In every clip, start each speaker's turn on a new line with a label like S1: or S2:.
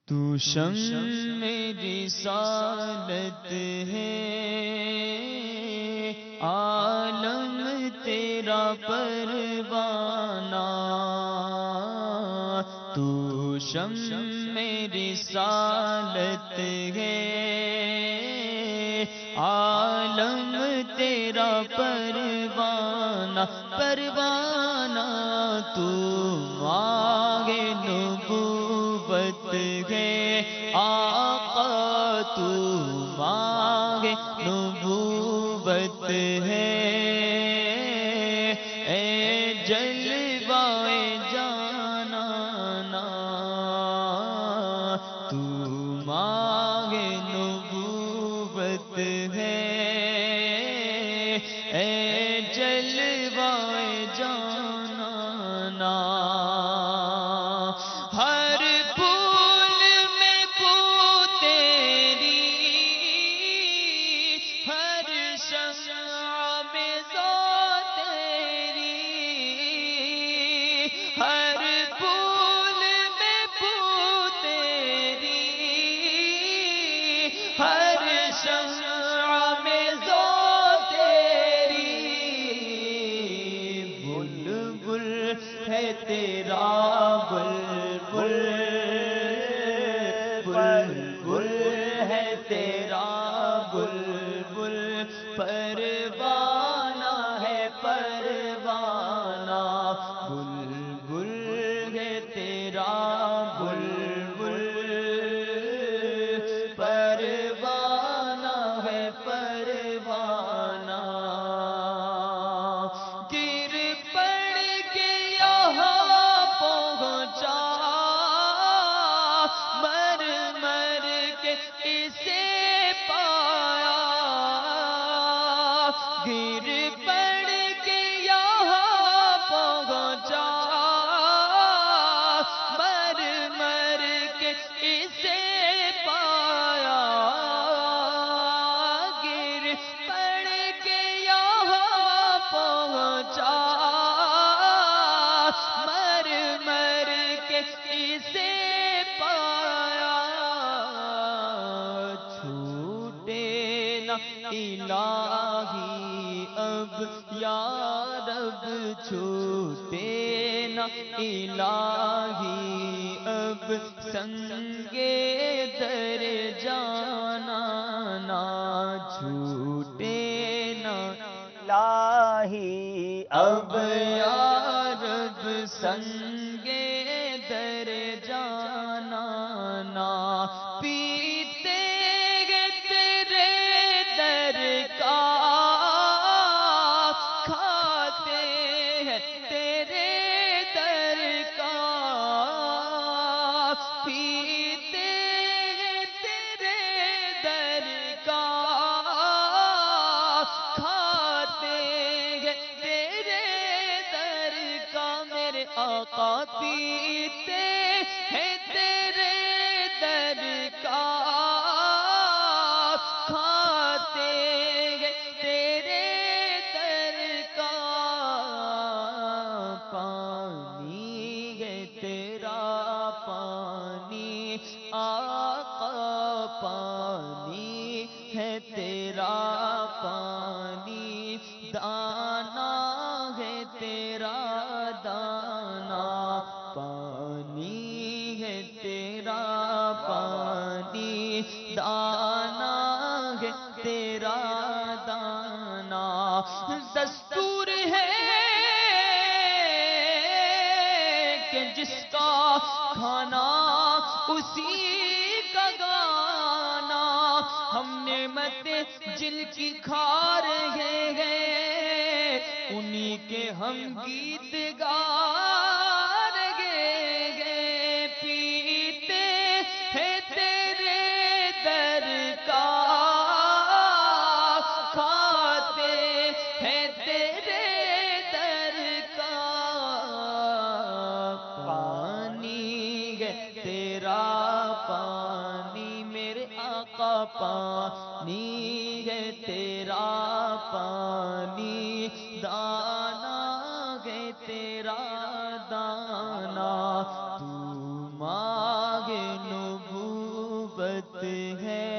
S1: تو شمع رسالت ہے، عالم تیرا پروانہ، تو شمع رسالت ہے، عالم تیرا پروانہ، پروانہ تو ماہ نبوت ہے، آقا تو ماہ نبوت ہے، اے جلوائے جانانا تو ماہ نبوت ہے، اے جلوائے جانانا، ہر پھول میں بو تیری، ہر شمع میں ذات تیری، ہر پھول میں بو تیری، ہر شمع میں ذات تیری، بلبل ہے تیرا بلبل، بلبل ہے تیرا بلبل، پروانہ ہے پروانہ، بلبل ہے تیرا بلبل، پروانہ ہے پروانہ، گر پڑ کے یہاں پہنچا، مر مر کے اسے پایا، گر پڑ کے یہاں پہنچا، مر مر کے اسے پایا، گر پڑ کے یہاں پہنچا، مر مر کے اسے پایا، چھوٹے نہ الہی اب یا رب، چھوٹے نہ الہی اب سنگے در جانا، چھوٹے نہ الہی اب یا رب سنگے در جانا، پیتے گے تیرے در کا، کھاتے ہیں تیرے در کا، پیتے ہیں تیرے در کا، کھاتے ہیں تیرے در کا، میرے آقا پیتے ہیں تیرے در کا، کھاتے ہیں تیرے در کا، پانی ہے تیرا پانی، آقا پانی ہے تیرا پانی، دانا ہے تیرا دانا، پانی ہے تیرا پانی، دانا ہے تیرا دانا، دستور ہے کہ جس کا کھانا اسی کا گانا، ہم نعمت جن کی کھا رہے ہیں، انہی کے ہم گیت گا رہے ہیں، پیتے ہیں تیرے در کا، کھاتے ہیں تیرے در کا، پانی ہے تیرا پانی، میرے آقا پانی ہے تیرا پانی، دانا ہے تیرا دانا، تو ماہ نبوت نبوت ہے،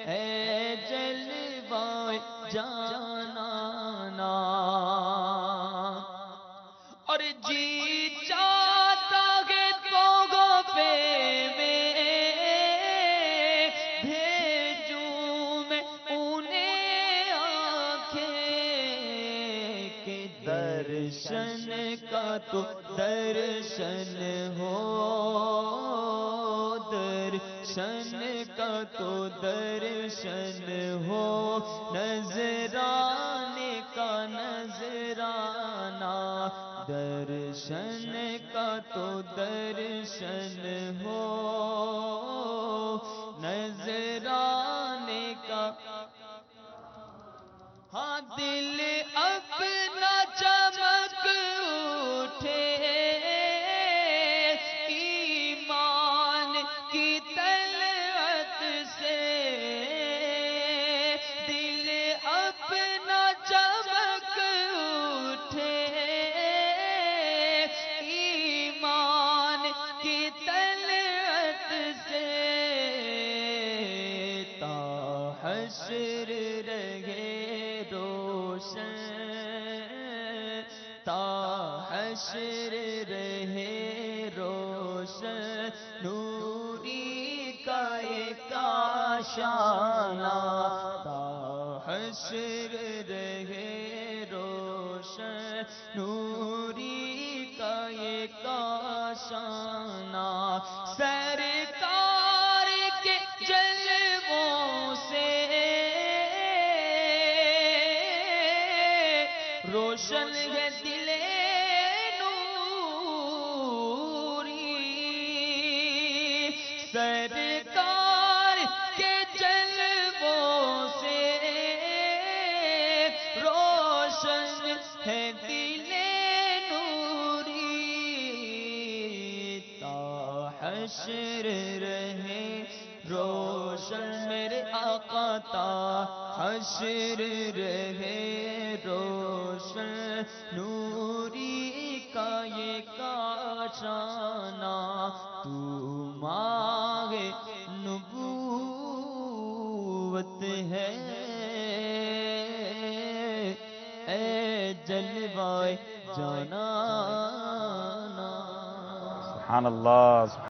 S1: اے جلوہ جانانا، اور جی چاہتا ہے پوگوں پہ میں بھیجوں میں انہیں آنکھیں، کہ درشن کا تو درشن ہو، درشن کا تو درشن ہو، نذرانے کا نذرانہ، درشن کا تو درشن ہو، نذرانے کا، ہاں دل اپنا چمک اٹھے ایمان کی طلعت سے، دل اپنا چمک اٹھے ایمان کی طلعت سے، تا حشر رہے روشن، تا حشر رہے روشن، نوری کا ایک آشانہ، تا حشر رہے روشن، نوری کا ایک آشانہ، سرکار کے جلووں سے روشن ہے دل نوری، سرکار کے جلووں سے روشن ہے دل نوری، تا حشر رہے روشن میرے آقا، تا حشر رہے روشن، نوری کا یہ کاشانہ، تو ماہ نبوت ہے، اے جلوہ جانانا۔
S2: سبحان اللہ۔